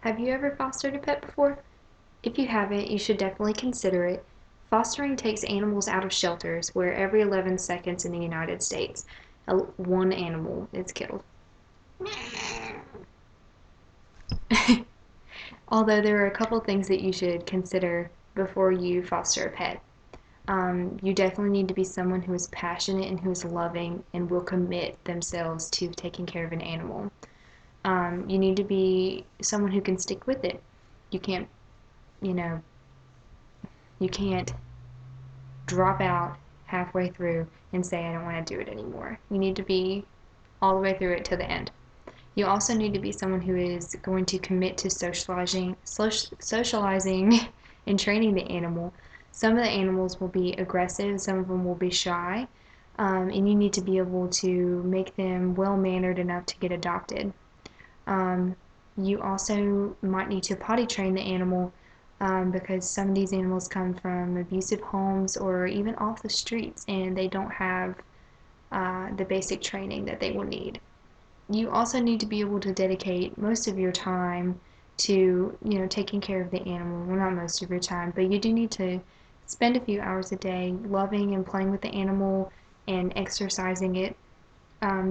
Have you ever fostered a pet before? If you haven't, you should definitely consider it. Fostering takes animals out of shelters where every 11 seconds in the United States, one animal is killed. Although there are a couple things that you should consider before you foster a pet. You definitely need to be someone who is passionate and who is loving and will commit themselves to taking care of an animal. You need to be someone who can stick with it. You can't, you know, you can't drop out halfway through and say, I don't want to do it anymore. You need to be all the way through it to the end. You also need to be someone who is going to commit to socializing and training the animal. Some of the animals will be aggressive, some of them will be shy, and you need to be able to make them well mannered enough to get adopted. Um, you also might need to potty train the animal because some of these animals come from abusive homes or even off the streets and they don't have the basic training that they will need. You also need to be able to dedicate most of your time to, taking care of the animal. Well, not most of your time, but you do need to spend a few hours a day loving and playing with the animal and exercising it.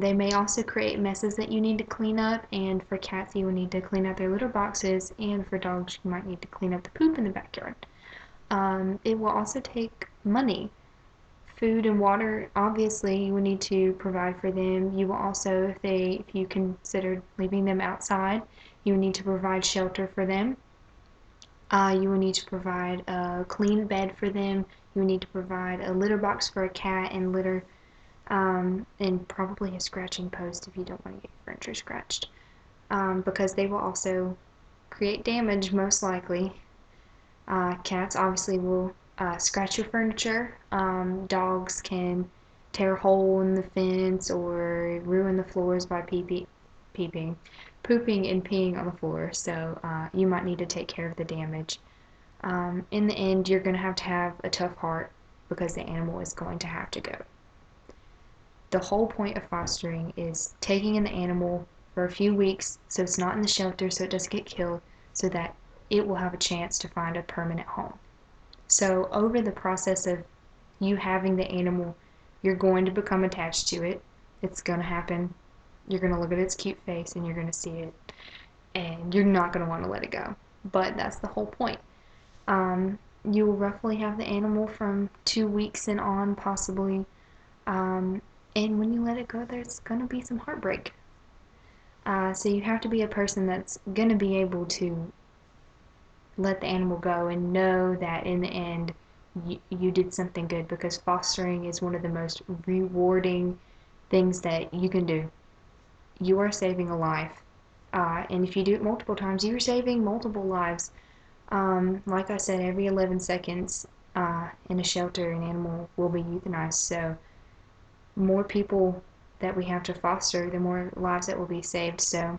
They may also create messes that you need to clean up, and for cats, you will need to clean out their litter boxes, and for dogs, you might need to clean up the poop in the backyard. It will also take money. Food and water, obviously, you will need to provide for them. You will also, if you consider leaving them outside, you will need to provide shelter for them. You will need to provide a clean bed for them. You will need to provide a litter box for a cat and litter and probably a scratching post if you don't want to get your furniture scratched, because they will also create damage most likely. Cats obviously will scratch your furniture. Dogs can tear a hole in the fence or ruin the floors by pooping and peeing on the floor. So you might need to take care of the damage. In the end, you're going to have a tough heart because the animal is going to have to go. The whole point of fostering is taking in the animal for a few weeks so it's not in the shelter so it doesn't get killed, so that it will have a chance to find a permanent home. So over the process of you having the animal, you're going to become attached to it. It's going to happen. You're going to look at its cute face and you're going to see it, and you're not going to want to let it go. But that's the whole point. You will roughly have the animal from 2 weeks and on, possibly. And when you let it go, there's going to be some heartbreak. So you have to be a person that's going to be able to let the animal go and know that in the end you did something good, because fostering is one of the most rewarding things that you can do. You are saving a life. And if you do it multiple times, you're saving multiple lives. Like I said, every 11 seconds in a shelter, an animal will be euthanized. So more people that we have to foster, the more lives that will be saved. So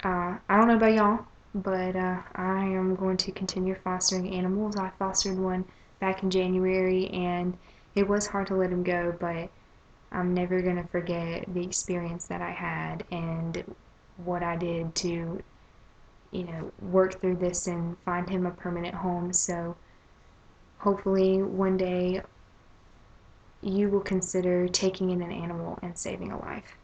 I don't know about y'all, but I am going to continue fostering animals. I fostered one back in January, and it was hard to let him go, but I'm never going to forget the experience that I had and what I did to, work through this and find him a permanent home. So hopefully one day you will consider taking in an animal and saving a life.